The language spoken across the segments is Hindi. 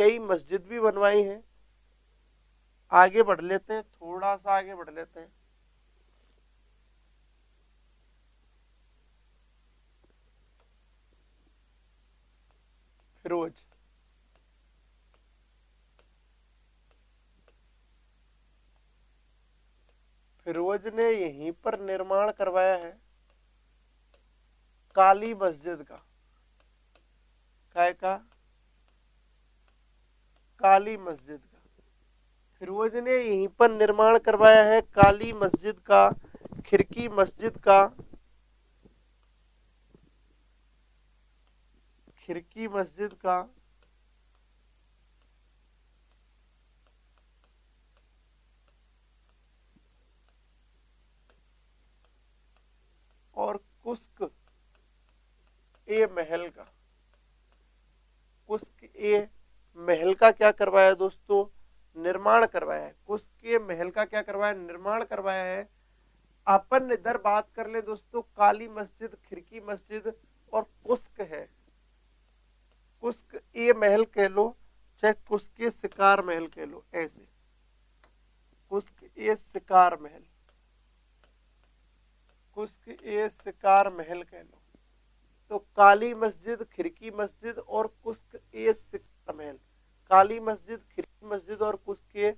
कई मस्जिद भी बनवाई हैं। आगे बढ़ लेते हैं, थोड़ा सा आगे बढ़ लेते हैं। फिरोज, फिरोज ने यहीं पर निर्माण करवाया है काली मस्जिद का। काय का? काली मस्जिद का। फिरोज ने यहीं पर निर्माण करवाया है काली मस्जिद का, खिड़की मस्जिद का, खिड़की मस्जिद का, और कुस्क ए महल का। कुस्क ए महल का क्या करवाया दोस्तों? निर्माण करवाया है। कुस्क ए महल का क्या करवाया? निर्माण करवाया है। अपन इधर बात कर ले दोस्तों, काली मस्जिद, खिड़की मस्जिद और कुस्क है। कुस्क ए महल कह लो चाहे कुस्क ए शिकार महल कह लो, ऐसे कुस्क ए शिकार महल, कुस्क ए शिकार महल कह लो। तो काली मस्जिद, खिड़की मस्जिद और कुस्क ए शिकार महल, काली मस्जिद, खिड़की मस्जिद और कुस्क ए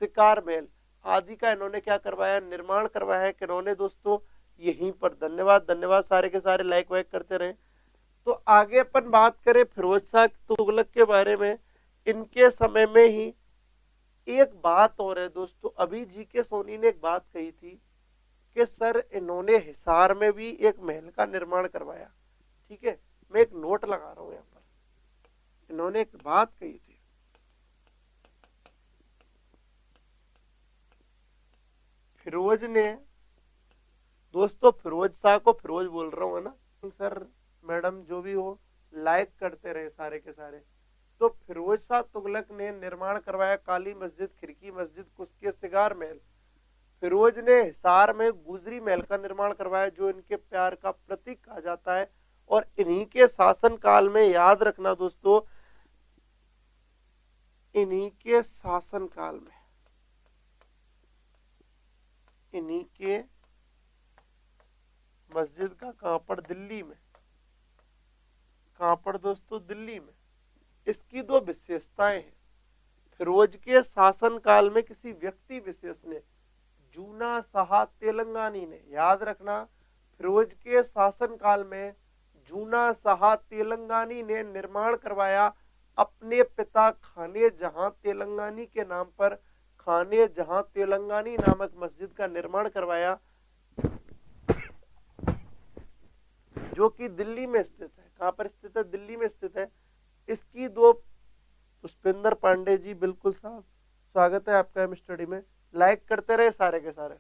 शिकार महल आदि का इन्होंने क्या करवाया? निर्माण करवाया है। किन्होंने दोस्तों? यहीं पर। धन्यवाद, धन्यवाद, सारे के सारे लाइक वाइक करते रहे। तो आगे अपन बात करें फिरोज शाह तुगलक के बारे में। इनके समय में ही एक बात और है दोस्तों, अभी जीके सोनी ने एक बात कही थी कि सर इन्होंने हिसार में भी एक महल का निर्माण करवाया। ठीक है, मैं एक नोट लगा रहा हूं यहां पर। इन्होंने एक बात कही थी, फिरोज ने दोस्तों, फिरोज शाह को फिरोज बोल रहा हूँ ना सर, मैडम जो भी हो लाइक करते रहे सारे के सारे। तो फिरोज शाह तुगलक ने निर्माण करवाया काली मस्जिद, खिड़की मस्जिद, कुस्के सिगार महल। फिरोज ने हिसार में गुजरी महल का निर्माण करवाया जो इनके प्यार का प्रतीक कहा जाता है। और इन्हीं के शासन काल में, याद रखना दोस्तों, इन्हीं के शासन काल में, इन्हीं के मस्जिद का कहां पर? दिल्ली में। कहां पर दोस्तों? दिल्ली में। इसकी दो विशेषताएं हैं। फिरोज के शासन काल में किसी व्यक्ति विशेष ने, जूना शाह तेलंगानी ने, याद रखना, फिरोज के शासन काल में जूना शाह तेलंगानी ने निर्माण करवाया अपने पिता खाने जहां तेलंगानी के नाम पर, खाने जहां तेलंगानी नामक मस्जिद का निर्माण करवाया जो कि दिल्ली में स्थित है। कहां पर स्थित है? दिल्ली में स्थित है। इसकी दो, पुष्पेंद्र पांडे जी बिल्कुल साहब, स्वागत है आपका एम स्टडी में, लाइक करते रहे सारे के सारे।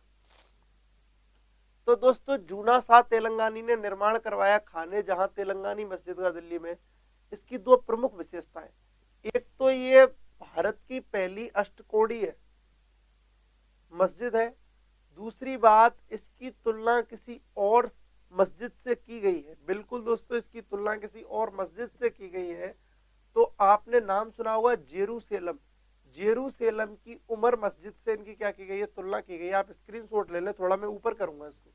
तो दोस्तों, जूना शाह तेलंगानी ने निर्माण करवाया खाने जहां तेलंगानी मस्जिद का दिल्ली में। इसकी दो प्रमुख विशेषताएं, एक तो ये भारत की पहली अष्टकोणीय मस्जिद है। दूसरी बात, इसकी तुलना किसी और मस्जिद से की गई है। बिल्कुल दोस्तों, इसकी तुलना किसी और मस्जिद से की गई है। तो आपने नाम सुना होगा जेरूसलम। जेरूसलम की उमर मस्जिद से इनकी क्या की गई है? तुलना की गई है। आप स्क्रीनशॉट ले लें, थोड़ा मैं ऊपर करूंगा इसको।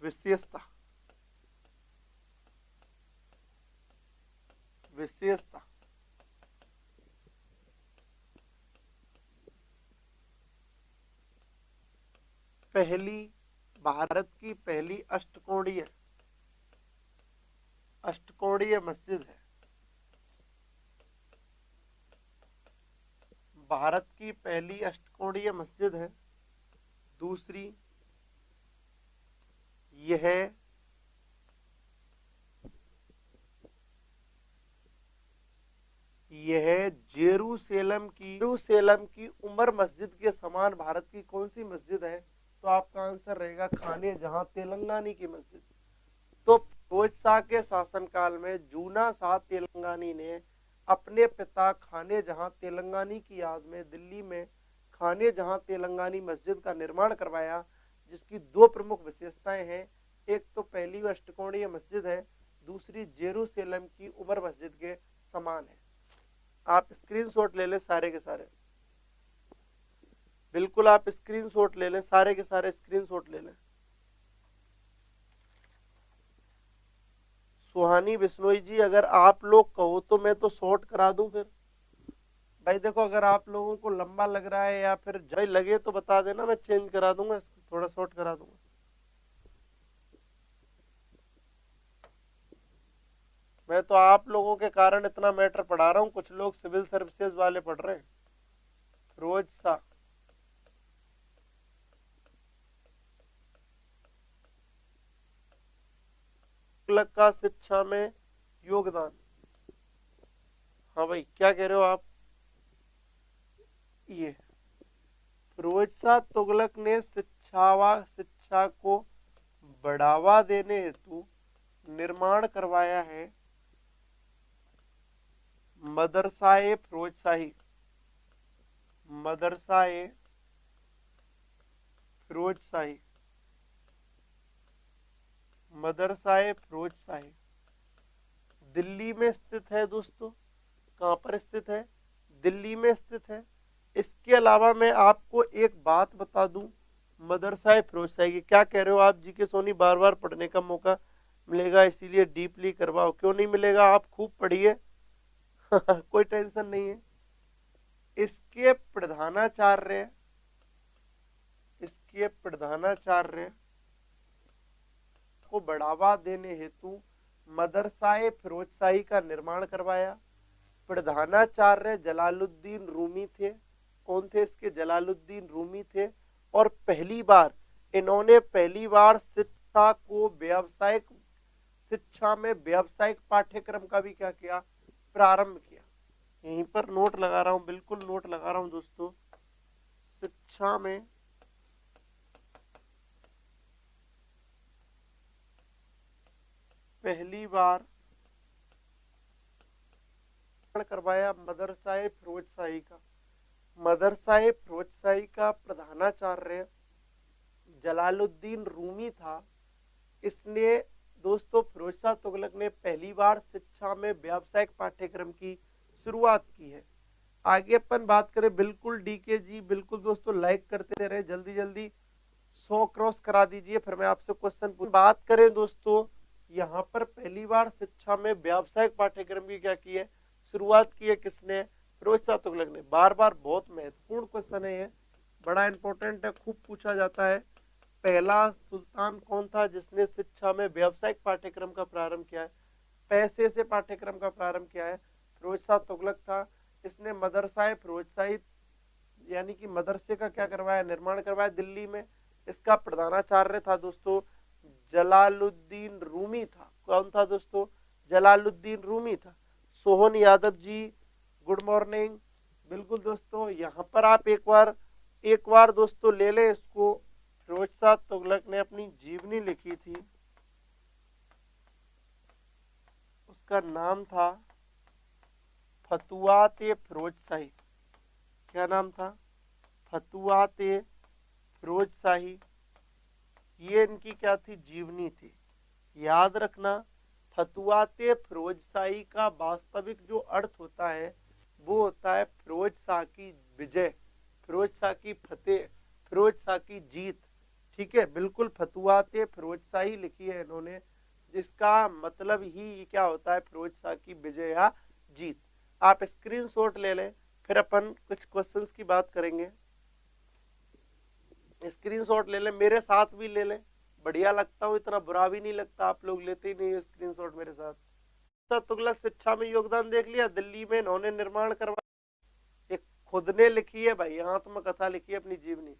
विशेषता, विशेषता, पहली, भारत की पहली अष्टकोणीय, अष्टकोणीय मस्जिद है। भारत की पहली अष्टकोणीय मस्जिद है। दूसरी, यह जेरूसलम की उमर मस्जिद के समान भारत की कौन सी मस्जिद है? तो आपका आंसर रहेगा खाने जहां तेलंगानी की मस्जिद। तो फिरोज शाह के शासनकाल में जूना शाह तेलंगानी ने अपने पिता खाने जहां तेलंगानी की याद में दिल्ली में खान ने जहां तेलंगानी मस्जिद का निर्माण करवाया, जिसकी दो प्रमुख विशेषताएं हैं। एक तो पहली वो अष्टकोणीय मस्जिद है, दूसरी जेरूसलम की उमर मस्जिद के समान है। आप स्क्रीनशॉट ले लें सारे के सारे, बिल्कुल आप स्क्रीनशॉट ले लें, सारे के सारे स्क्रीनशॉट ले लें। सुहानी बिश्नोई जी, अगर आप लोग कहो तो मैं तो शॉर्ट करा दूं फिर। भाई देखो, अगर आप लोगों को लंबा लग रहा है या फिर जय लगे तो बता देना, मैं चेंज करा दूंगा, इसको थोड़ा शॉर्ट करा दूंगा। मैं तो आप लोगों के कारण इतना मैटर पढ़ा रहा हूँ, कुछ लोग सिविल सर्विसेज वाले पढ़ रहे हैं। फिरोज शाह, तुगलक का शिक्षा में योगदान। हाँ भाई, क्या कह रहे हो आप? ये फिरोज शाह तुगलक ने शिक्षा को बढ़ावा देने हेतु निर्माण करवाया है मदरसाए फिरोज शाही। मदरसाए फिरोज शाही, मदरसाए फिरोज शाही दिल्ली में स्थित है दोस्तों। कहां पर स्थित है? दिल्ली में स्थित है। इसके अलावा मैं आपको एक बात बता दूं, मदरसा फिरोज शाही की, क्या कह रहे हो आप? जी के सोनी, बार बार पढ़ने का मौका मिलेगा, इसीलिए डीपली करवाओ। क्यों नहीं मिलेगा? आप खूब पढ़िए कोई टेंशन नहीं है। इसके प्रधानाचार्य को बढ़ावा देने हेतु मदरसाए फिरोज शाही का निर्माण करवाया। प्रधानाचार्य जलालुद्दीन रूमी थे। कौन थे इसके? जलालुद्दीन रूमी थे। और इन्होंने पहली बार शिक्षा में व्यावसायिक पाठ्यक्रम का भी क्या किया? प्रारंभ किया। यहीं पर नोट लगा रहा हूं, बिल्कुल नोट लगा रहा हूं दोस्तों। शिक्षा में पहली बार करवाया मदरसाए फिरोज शाही का। मदरसाए फिरोज शाही का प्रधानाचार्य जलालुद्दीन रूमी था। इसने दोस्तों, फिरोज शाह तुगलक ने पहली बार शिक्षा में व्यावसायिक पाठ्यक्रम की शुरुआत की है। आगे अपन बात करें, बिल्कुल डीके जी, बिल्कुल दोस्तों लाइक करते रहे, जल्दी जल्दी 100 क्रॉस करा दीजिए, फिर मैं आपसे क्वेश्चन बात करें दोस्तों। यहाँ पर पहली बार शिक्षा में व्यावसायिक पाठ्यक्रम की क्या की है? शुरुआत की है। किसने? फिरोज शाह तुगलक ने। बार बार बहुत महत्वपूर्ण क्वेश्चन है ये, बड़ा इंपॉर्टेंट है, खूब पूछा जाता है। पहला सुल्तान कौन था जिसने शिक्षा में व्यावसायिक पाठ्यक्रम का प्रारंभ किया है? पैसे से पाठ्यक्रम का प्रारंभ किया है, फिरोज शाह तुगलक था। इसने मदरसाए फिरोज शाही यानी कि मदरसे का क्या करवाया? निर्माण करवाया दिल्ली में। इसका प्रधानाचार्य था दोस्तों जलालुद्दीन रूमी था। कौन था दोस्तों? जलालुद्दीन रूमी था। Sohan Yadav ji, good morning. बिल्कुल दोस्तों, यहाँ पर आप एक बार दोस्तों ले लें इसको। फिरोज शाह तुगलक ने अपनी जीवनी लिखी थी, उसका नाम था फतुआते फिरोज शाही। क्या नाम था? फतुआते फिरोज शाही। ये इनकी क्या थी? जीवनी थी। याद रखना, फतुआते फिरोज शाही का वास्तविक जो अर्थ होता है वो होता है फिरोज शाह की विजय, फिरोज शाह की फतेह, फिरोज शाह की जीत। ठीक है, बिल्कुल फतुआते फिरोज शाही लिखी है इन्होंने, जिसका मतलब ही क्या होता है? फिरोज शाह की विजय या जीत। आप स्क्रीनशॉट ले लें, फिर अपन कुछ क्वेश्चंस की बात करेंगे। स्क्रीनशॉट ले लें, मेरे साथ भी ले लें, बढ़िया लगता हूँ, इतना बुरा भी नहीं लगता। आप लोग लेते ही नहीं हो स्क्रीनशॉट मेरे साथ। तुगलक शिक्षा में योगदान देख लिया, दिल्ली में इन्होंने निर्माण करवाया। एक खुद ने लिखी है भाई, यहाँ तो मैं कथा लिखी है अपनी जीवनी।